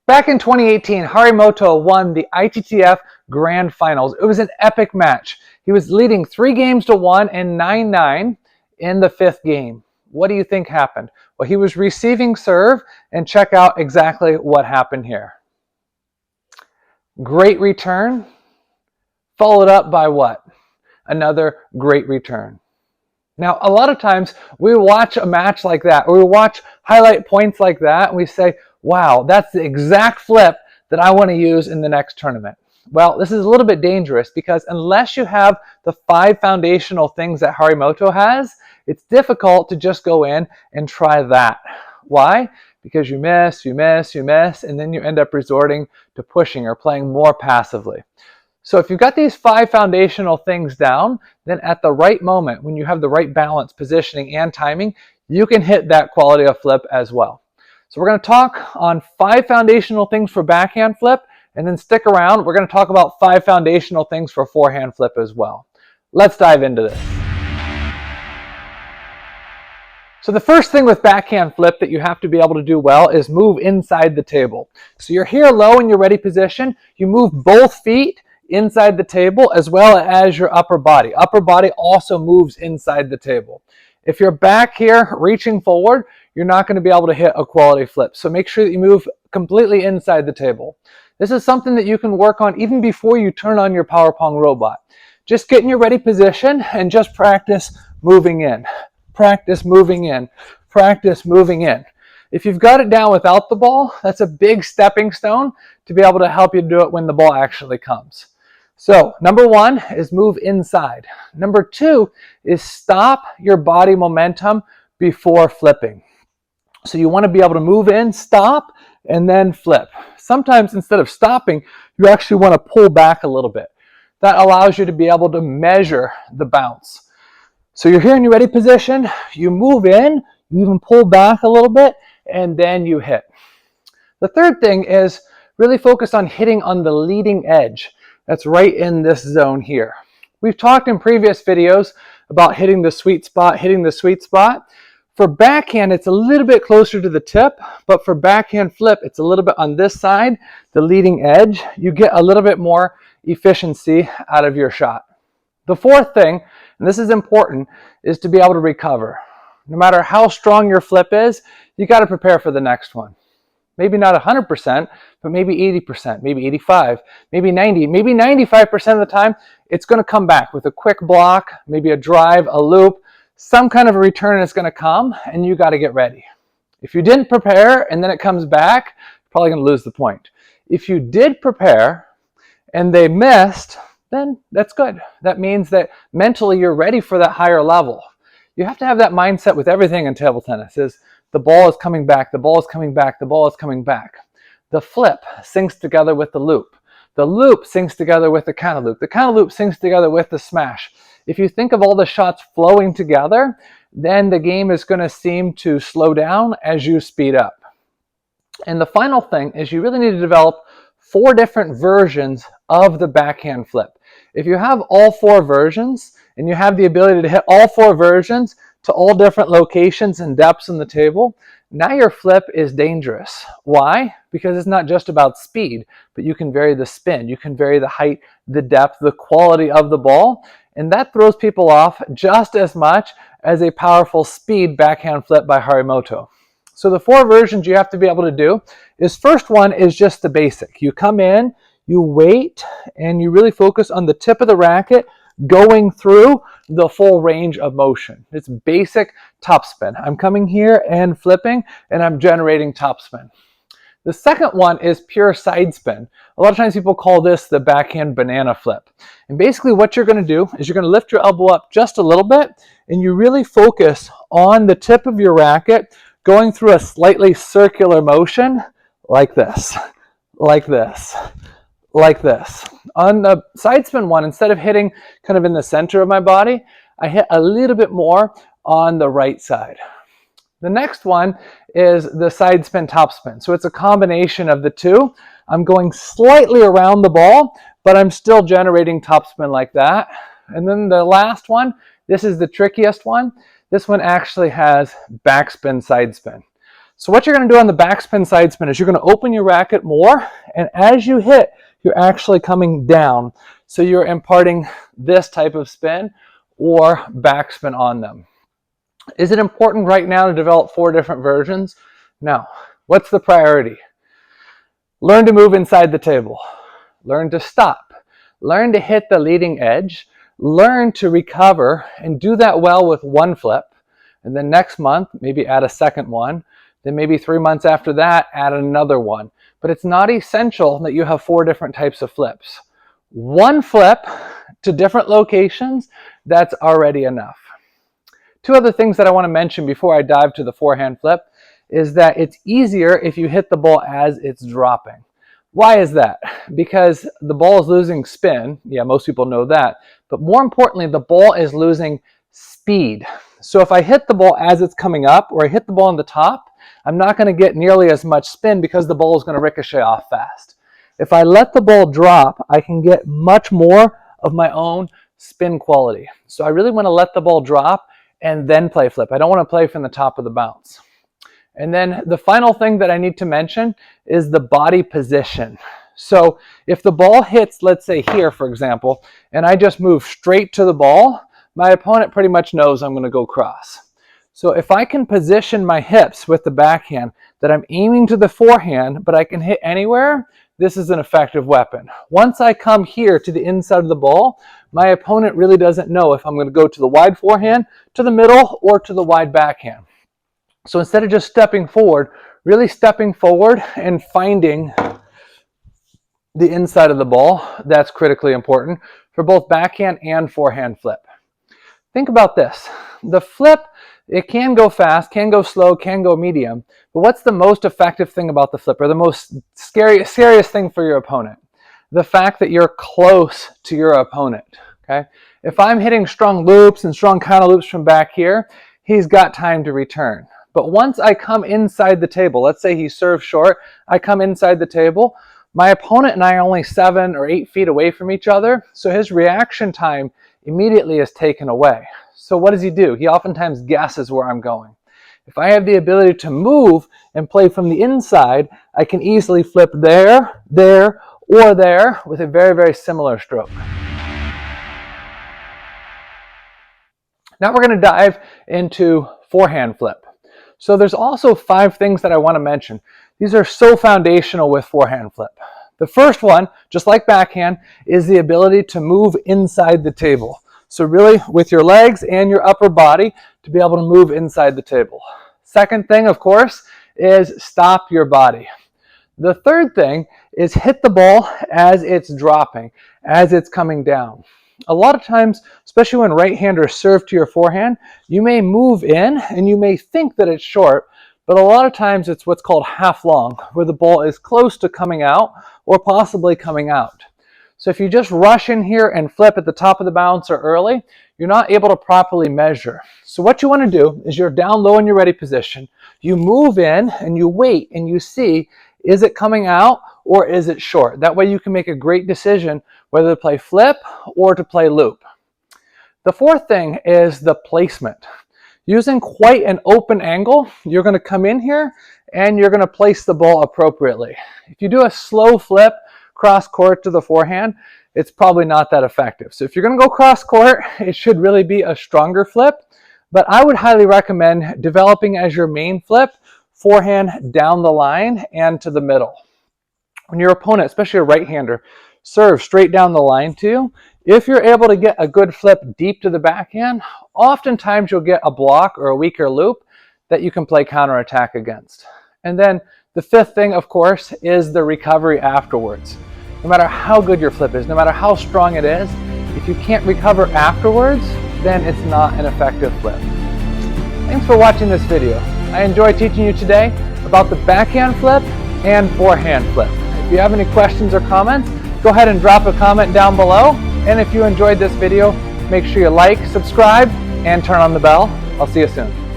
Back in 2018, Harimoto won the ITTF Grand Finals. It was an epic match. He was leading 3-1 and 9-9 in the 5th game. What do you think happened? Well, he was receiving serve, and check out exactly what happened here. Great return, followed up by what? Another great return. Now, a lot of times we watch a match like that, or we watch highlight points like that, and we say, wow, that's the exact flip that I want to use in the next tournament. Well, this is a little bit dangerous because unless you have the 5 foundational things that Harimoto has, it's difficult to just go in and try that. Why? Because you miss, and then you end up resorting to pushing or playing more passively. So if you've got these 5 foundational things down, then at the right moment, when you have the right balance, positioning, and timing, you can hit that quality of flip as well. So we're going to talk on 5 foundational things for backhand flip, and then stick around. We're going to talk about 5 foundational things for forehand flip as well. Let's dive into this. So the first thing with backhand flip that you have to be able to do well is move inside the table. So you're here low in your ready position. You move both feet inside the table as well as your upper body. Upper body also moves inside the table. If you're back here reaching forward, you're not going to be able to hit a quality flip. So make sure that you move completely inside the table. This is something that you can work on even before you turn on your Power Pong robot. Just get in your ready position and just practice moving in. Practice moving in. Practice moving in. If you've got it down without the ball, that's a big stepping stone to be able to help you do it when the ball actually comes. So number 1 is move inside. Number 2 is stop your body momentum before flipping. So you want to be able to move in, stop, and then flip. Sometimes instead of stopping, you actually want to pull back a little bit. That allows you to be able to measure the bounce. So you're here in your ready position, you move in, you even pull back a little bit, and then you hit. The third thing is really focus on hitting on the leading edge. That's right in this zone here. We've talked in previous videos about hitting the sweet spot, For backhand, it's a little bit closer to the tip, but for backhand flip, it's a little bit on this side, the leading edge. You get a little bit more efficiency out of your shot. The fourth thing, and this is important, is to be able to recover. No matter how strong your flip is, you got to prepare for the next one. Maybe not 100%, but maybe 80%, maybe 85%, maybe 90%, maybe 95% of the time, it's going to come back with a quick block, maybe a drive, a loop, some kind of a return is going to come, and you got to get ready. If you didn't prepare and then it comes back, you're probably going to lose the point. If you did prepare and they missed, then that's good. That means that mentally you're ready for that higher level. You have to have that mindset with everything in table tennis is the ball is coming back, the ball is coming back, the ball is coming back. The flip syncs together with the loop. The loop syncs together with the counter loop. The counter loop syncs together with the smash. If you think of all the shots flowing together, then the game is going to seem to slow down as you speed up. And the final thing is you really need to develop 4 different versions of the backhand flip. If you have all 4 versions and you have the ability to hit all 4 versions to all different locations and depths in the table, now your flip is dangerous. Why? Because it's not just about speed, but you can vary the spin, you can vary the height, the depth, the quality of the ball, and that throws people off just as much as a powerful speed backhand flip by Harimoto. So the 4 versions you have to be able to do is first one is just the basic. You come in, you wait, and you really focus on the tip of the racket going through the full range of motion. It's basic topspin. I'm coming here and flipping, and I'm generating topspin. The second one is pure side spin. A lot of times people call this the backhand banana flip. And basically what you're going to do is you're going to lift your elbow up just a little bit, and you really focus on the tip of your racket going through a slightly circular motion like this, like this, like this. On the side spin one, instead of hitting kind of in the center of my body, I hit a little bit more on the right side. The next one is the side spin topspin. So it's a combination of the two. I'm going slightly around the ball, but I'm still generating topspin like that. And then the last one, this is the trickiest one. This one actually has backspin, side spin. So what you're going to do on the backspin side spin is you're going to open your racket more, and as you hit, you're actually coming down. So you're imparting this type of spin or backspin on them. Is it important right now to develop 4 different versions? No. What's the priority? Learn to move inside the table. Learn to stop. Learn to hit the leading edge. Learn to recover and do that well with one flip. And then next month, maybe add a second one. Then maybe 3 months after that, add another one. But it's not essential that you have 4 different types of flips. One flip to different locations, that's already enough. 2 other things that I want to mention before I dive to the forehand flip is that it's easier if you hit the ball as it's dropping. Why is that? Because the ball is losing spin. Yeah, most people know that. But more importantly, the ball is losing speed. So if I hit the ball as it's coming up, or I hit the ball on the top, I'm not going to get nearly as much spin because the ball is going to ricochet off fast. If I let the ball drop, I can get much more of my own spin quality. So I really want to let the ball drop and then play flip. I don't want to play from the top of the bounce. And then the final thing that I need to mention is the body position. So if the ball hits, let's say here, for example, and I just move straight to the ball, my opponent pretty much knows I'm going to go cross. So if I can position my hips with the backhand that I'm aiming to the forehand, but I can hit anywhere, this is an effective weapon. Once I come here to the inside of the ball, my opponent really doesn't know if I'm going to go to the wide forehand, to the middle, or to the wide backhand. So instead of just stepping forward, really stepping forward and finding the inside of the ball, that's critically important for both backhand and forehand flip. Think about this. The flip, it can go fast, can go slow, can go medium. But what's the most effective thing about the flip, or the most scariest thing for your opponent? The fact that you're close to your opponent. Okay? If I'm hitting strong loops and strong counter loops from back here, he's got time to return. But once I come inside the table, let's say he serves short, I come inside the table, my opponent and I are only 7 or 8 feet away from each other, so his reaction time immediately is taken away. So what does he do? He oftentimes guesses where I'm going. If I have the ability to move and play from the inside, I can easily flip there, there, or there with a very, very similar stroke. Now we're going to dive into forehand flip. So there's also 5 things that I want to mention. These are so foundational with forehand flip. The first one, just like backhand, is the ability to move inside the table. So really with your legs and your upper body to be able to move inside the table. Second thing, of course, is stop your body. The third thing is hit the ball as it's dropping, as it's coming down. A lot of times, especially when right-handers serve to your forehand, you may move in and you may think that it's short, but a lot of times it's what's called half long, where the ball is close to coming out or possibly coming out. So if you just rush in here and flip at the top of the bounce or early, you're not able to properly measure. So what you want to do is you're down low in your ready position, you move in and you wait and you see, is it coming out or is it short? That way you can make a great decision whether to play flip or to play loop. The fourth thing is the placement. Using quite an open angle, you're going to come in here and you're going to place the ball appropriately. If you do a slow flip cross court to the forehand, it's probably not that effective. So if you're going to go cross court, it should really be a stronger flip. But I would highly recommend developing as your main flip forehand down the line and to the middle. When your opponent, especially a right-hander, serves straight down the line to you, if you're able to get a good flip deep to the backhand, oftentimes you'll get a block or a weaker loop that you can play counterattack against. And then the fifth thing, of course, is the recovery afterwards. No matter how good your flip is, no matter how strong it is, if you can't recover afterwards, then it's not an effective flip. Thanks for watching this video. I enjoyed teaching you today about the backhand flip and forehand flip. If you have any questions or comments, go ahead and drop a comment down below. And if you enjoyed this video, make sure you like, subscribe, and turn on the bell. I'll see you soon.